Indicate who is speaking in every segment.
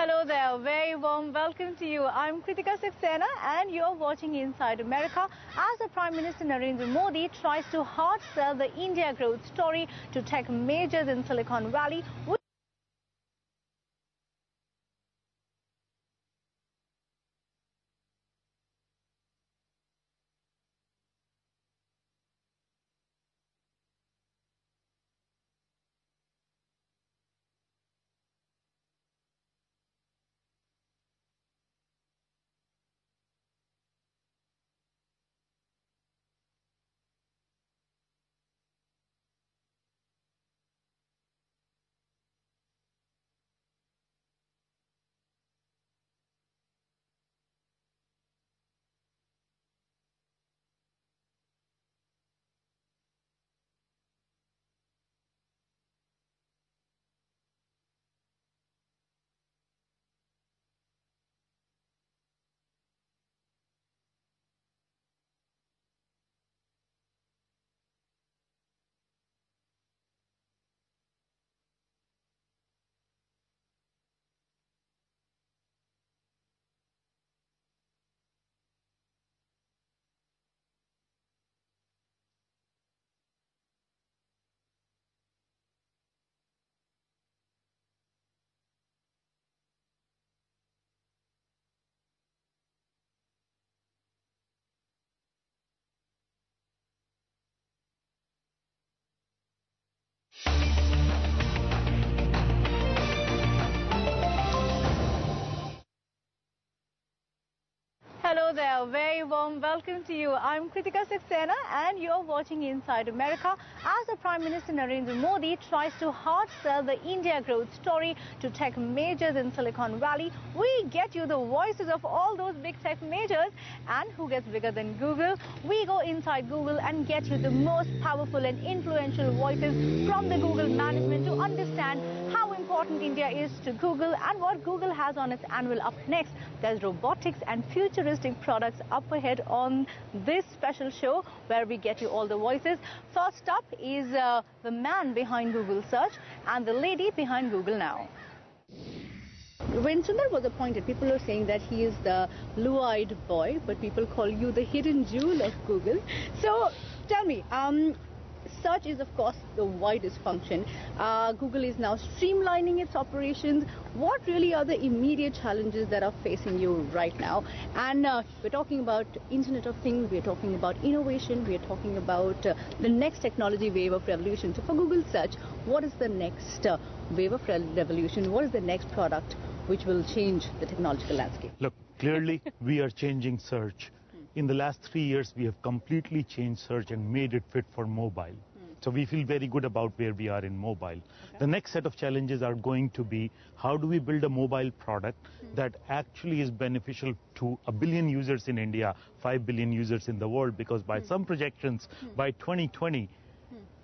Speaker 1: Hello there, very warm welcome to you. I'm KRITIKA SAXENA and you're watching Inside America as the Prime Minister Narendra Modi tries to hard sell the India growth story to tech majors in Silicon Valley. Hello there, very warm welcome to you. I'm KRITIKA SAXENA and you're watching Inside America as the Prime Minister Narendra Modi tries to hard sell the India growth story to tech majors in Silicon Valley. We get you the voices of all those big tech majors, and who gets bigger than Google? We go inside Google and get you the most powerful and influential voices from the Google management to understand how important India is to Google and what Google has on its annual up next. There's robotics and futuristic products up ahead on this special show where we get you all the voices. First up is the man behind Google Search and the lady behind Google Now. When Sundar was appointed, people were saying that he is the blue-eyed boy, but people call you the hidden jewel of Google. So tell me, search is, of course, the widest function. Google is now streamlining its operations. What really are the immediate challenges that are facing you right now? And we're talking about Internet of Things, we're talking about innovation, we're talking about the next technology wave of revolution. So for Google Search, what is the next wave of revolution? What is the next product which will change the technological landscape?
Speaker 2: Look, clearly we are changing search. In the last 3 years, we have completely changed search and made it fit for mobile. So we feel very good about where we are in mobile. Okay. The next set of challenges are going to be how do we build a mobile product that actually is beneficial to 1 billion users in India, 5 billion users in the world, because by some projections, by 2020,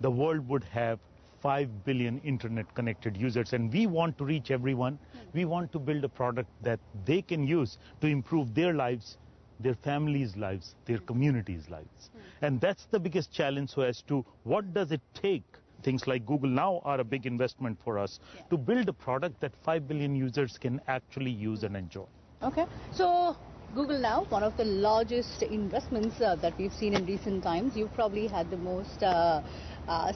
Speaker 2: the world would have 5 billion internet connected users, and we want to reach everyone. We want to build a product that they can use to improve their lives, their families' lives, their communities' lives. And that's the biggest challenge. So as to what does it take? Things like Google Now are a big investment for us to build a product that 5 billion users can actually use and enjoy. Okay, so Google Now, one of the largest investments that we've seen in recent times. You've probably had the most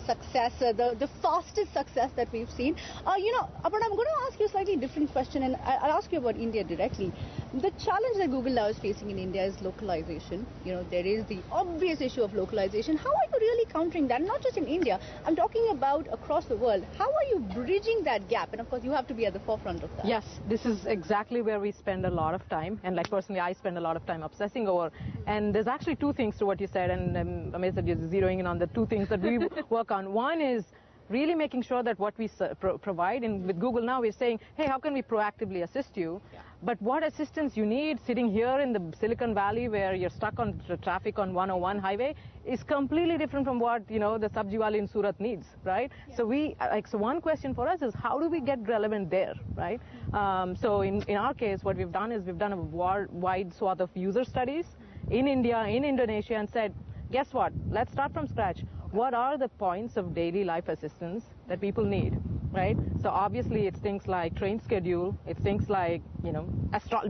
Speaker 2: success, the fastest success that we've seen. But I'm going to ask you a slightly different question, and I'll ask you about India directly. The challenge that Google Now is facing in India is localization. There is the obvious issue of localization. How are you really countering that? Not just in India, I'm talking about across the world. How are you bridging that gap? And of course, you have to be at the forefront of that.
Speaker 3: Yes, this is exactly where we spend a lot of time. And like personally, I spend a lot of time obsessing over. And there's actually two things to what you said, and I'm amazed that you're zeroing in on the two things that we work on. One is really making sure that what we provide, and with Google Now, we're saying, hey, how can we proactively assist you? Yeah. But what assistance you need sitting here in the Silicon Valley where you're stuck on traffic on 101 highway is completely different from what, the Sabjiwali in Surat needs, right? Yeah. So so one question for us is how do we get relevant there, right? So in our case, what we've done is we've done a wide swath of user studies in India, in Indonesia, and said, guess what? Let's start from scratch. What are the points of daily life assistance that people need? right? So obviously it's things like train schedule, it's things like, you know,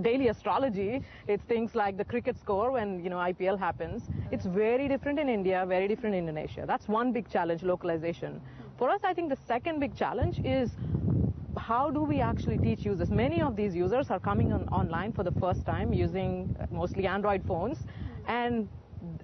Speaker 3: daily astrology, it's things like the cricket score when, you know, IPL happens. It's very different in India, very different in Indonesia. That's one big challenge, localization. For us, I think the second big challenge is how do we actually teach users? Many of these users are coming online for the first time using mostly Android phones, and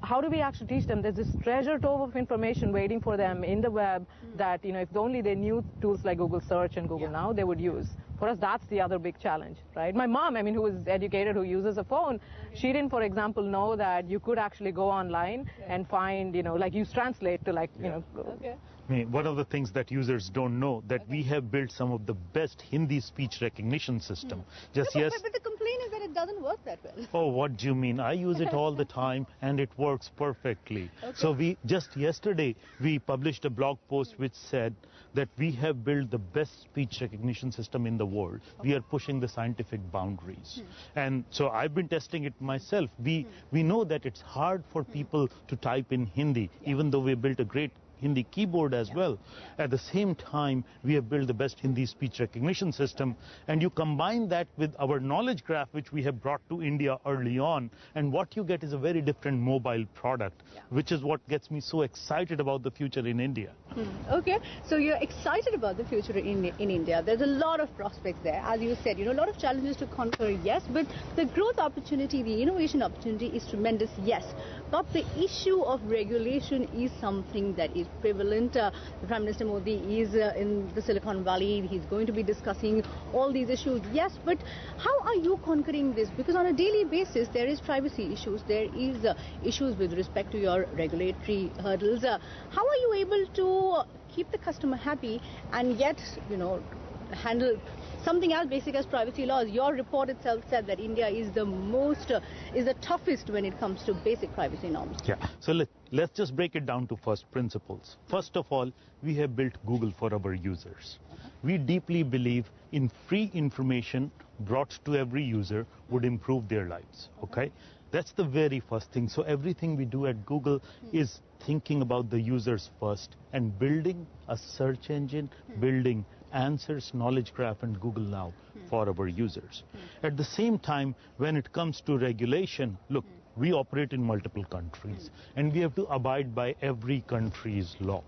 Speaker 3: how do we actually teach them? There's this treasure trove of information waiting for them in the web that, you know, if only they knew tools like Google Search and Google Now, they would use. For us, that's the other big challenge, right? My mom, I mean, who is educated, who uses a phone, she didn't, for example, know that you could actually go online and find, you know, like use Translate to like, you know.
Speaker 1: Okay.
Speaker 2: I mean, one of the things that users don't know that we have built some of the best Hindi speech recognition system.
Speaker 1: But the complaint is that it doesn't work that well.
Speaker 2: Oh, what do you mean? I use it all the time and it works perfectly.
Speaker 1: Okay.
Speaker 2: So just yesterday we published a blog post which said that we have built the best speech recognition system in the world. We are pushing the scientific boundaries. And so I've been testing it myself. We know that it's hard for people to type in Hindi, even though we built a great Hindi keyboard as well. At the same time, we have built the best Hindi speech recognition system, and you combine that with our knowledge graph, which we have brought to India early on, and what you get is a very different mobile product, which is what gets me so excited about the future in India.
Speaker 1: Okay, so you're excited about the future in India. There's a lot of prospects there. As you said, you know, a lot of challenges to conquer, yes, but the growth opportunity, the innovation opportunity is tremendous, yes. But the issue of regulation is something that is prevalent. The Prime Minister Modi is in the Silicon Valley. He's going to be discussing all these issues. Yes, but how are you conquering this? Because on a daily basis, there is privacy issues. There is issues with respect to your regulatory hurdles. How are you able to keep the customer happy and yet, you know, handle something as basic as privacy laws? Your report itself said that India is the toughest when it comes to basic privacy norms.
Speaker 2: Yeah, so let's just break it down to first principles. First of all, we have built Google for our users. We deeply believe in free information brought to every user would improve their lives, okay? That's the very first thing. So everything we do at Google is thinking about the users first and building a search engine, building answers, knowledge graph, and Google Now for our users. At the same time, when it comes to regulation, look, we operate in multiple countries and we have to abide by every country's law,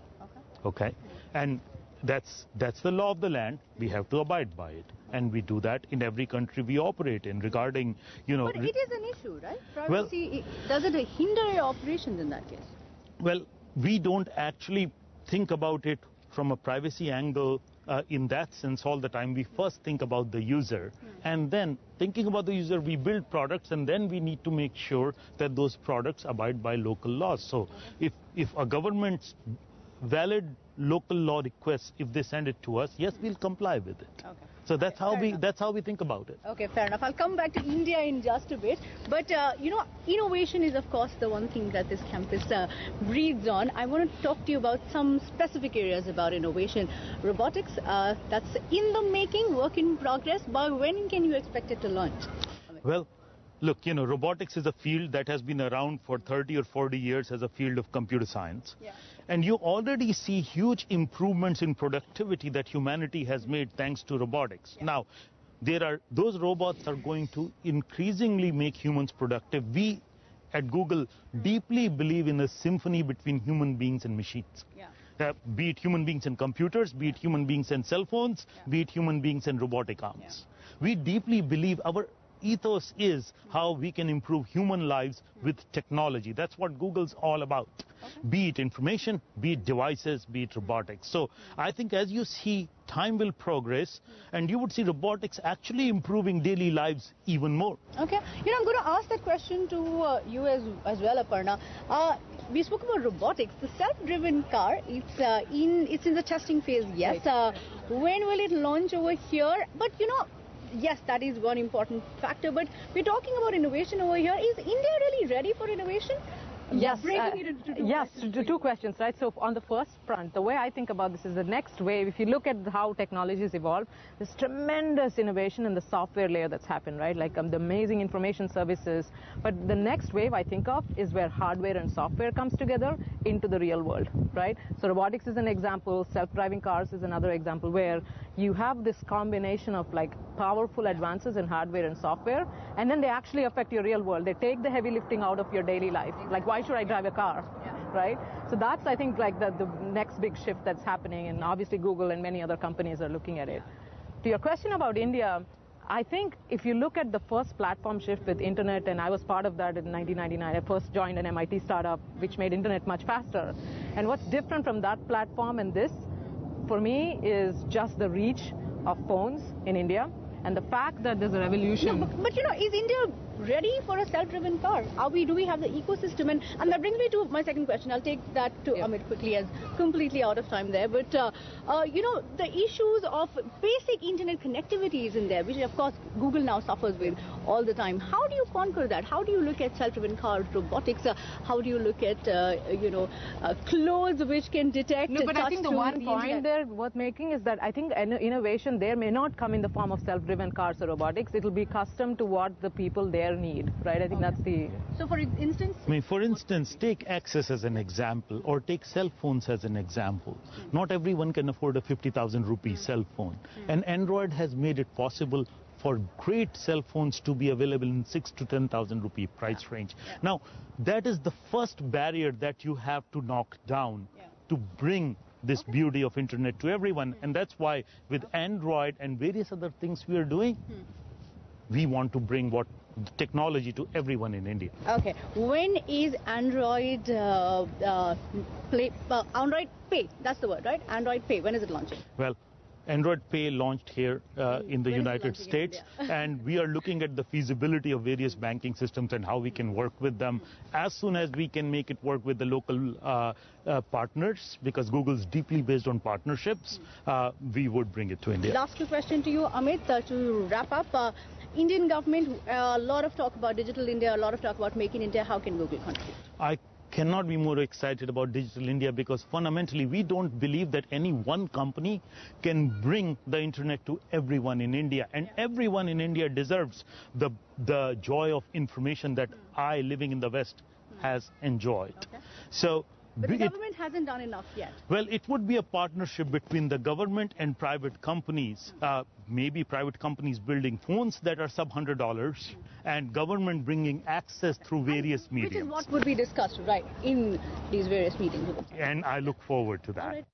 Speaker 2: okay? And that's the law of the land. We have to abide by it, and we do that in every country we operate in regarding, you know.
Speaker 1: But it is an issue, right? Privacy, does it hinder your operations in that case?
Speaker 2: Well, we don't actually think about it from a privacy angle in that sense all the time. We first think about the user, and then thinking about the user, we build products, and then we need to make sure that those products abide by local laws. So if a government's valid local law requests, if they send it to us, yes, we'll comply with it.
Speaker 1: Okay.
Speaker 2: So that's how we think about it.
Speaker 1: Okay, fair enough. I'll come back to India in just a bit. But, you know, innovation is, of course, the one thing that this campus breathes on. I want to talk to you about some specific areas about innovation. Robotics, that's in the making, work in progress. By when can you expect it to launch?
Speaker 2: Well, look, you know, robotics is a field that has been around for 30 or 40 years as a field of computer science. Yeah. And you already see huge improvements in productivity that humanity has made thanks to robotics. Yeah. Now, those robots are going to increasingly make humans productive. We at Google deeply believe in a symphony between human beings and machines. Yeah. Be it human beings and computers, be it human beings and cell phones, be it human beings and robotic arms. Yeah. We deeply believe our ethos is how we can improve human lives with technology. That's what Google's all about. Okay. Be it information, be it devices, be it robotics. So I think as you see, time will progress, and you would see robotics actually improving daily lives even more.
Speaker 1: Okay. You know, I'm going to ask that question to you as well, Aparna. We spoke about robotics. The self-driven car, it's in the testing phase, yes. Right. When will it launch over here? But, you know, yes, that is one important factor, but we're talking about innovation over here. Is India really ready for innovation?
Speaker 3: Yes,
Speaker 1: breaking it into two
Speaker 3: yes,
Speaker 1: questions.
Speaker 3: two questions, right? So on the first front, the way I think about this is the next wave. If you look at how technology has evolved, there's tremendous innovation in the software layer that's happened, right? Like the amazing information services. But the next wave I think of is where hardware and software comes together into the real world, right? So robotics is an example. Self-driving cars is another example where you have this combination of like powerful advances in hardware and software, and then they actually affect your real world. They take the heavy lifting out of your daily life. Like, why should I drive a car, right? So that's, I think, like the next big shift that's happening, and obviously Google and many other companies are looking at it. To your question about India, I think if you look at the first platform shift with internet, and I was part of that in 1999, I first joined an MIT startup which made internet much faster. And what's different from that platform and this, for me, is just the reach of phones in India and the fact that there's a revolution.
Speaker 1: No, but you know, is India ready for a self-driven car? Do we have the ecosystem? And that brings me to my second question. I'll take that to Amit quickly, as completely out of time there. But, you know, the issues of basic internet connectivity is in there, which of course Google now suffers with all the time. How do you conquer that? How do you look at self-driven cars, robotics? How do you look at, you know, clothes which can detect
Speaker 3: No, but
Speaker 1: touch
Speaker 3: I think the
Speaker 1: through
Speaker 3: one point
Speaker 1: internet?
Speaker 3: there worth making is that I think innovation there may not come in the form of self-driven cars or robotics. It'll be custom to what the people there need, right? I think that's the...
Speaker 1: So for instance?
Speaker 2: I mean, for instance, take access as an example, or take cell phones as an example. Not everyone can afford a 50,000 rupee cell phone. And Android has made it possible for great cell phones to be available in 6,000 to 10,000 rupee price range. Now, that is the first barrier that you have to knock down to bring this beauty of internet to everyone. And that's why with Android and various other things we are doing, we want to bring technology to everyone in India.
Speaker 1: Okay. When is Android Android Pay? That's the word, right? Android Pay. When is it launching?
Speaker 2: Well, Android Pay launched here in the United States, and we are looking at the feasibility of various banking systems and how we can work with them. As soon as we can make it work with the local partners, because Google is deeply based on partnerships, we would bring it to India.
Speaker 1: Last question to you, Amit, to wrap up. Indian government, a lot of talk about Digital India, a lot of talk about Make in India. How can Google contribute?
Speaker 2: I cannot be more excited about Digital India, because fundamentally we don't believe that any one company can bring the internet to everyone in India, and everyone in India deserves the joy of information that I, living in the West, has enjoyed. So
Speaker 1: but the government hasn't done enough yet.
Speaker 2: Well, it would be a partnership between the government and private companies. Maybe private companies building phones that are sub $100 and government bringing access through various mediums.
Speaker 1: Which is what would be discussed, right, in these various meetings.
Speaker 2: And I look forward to that.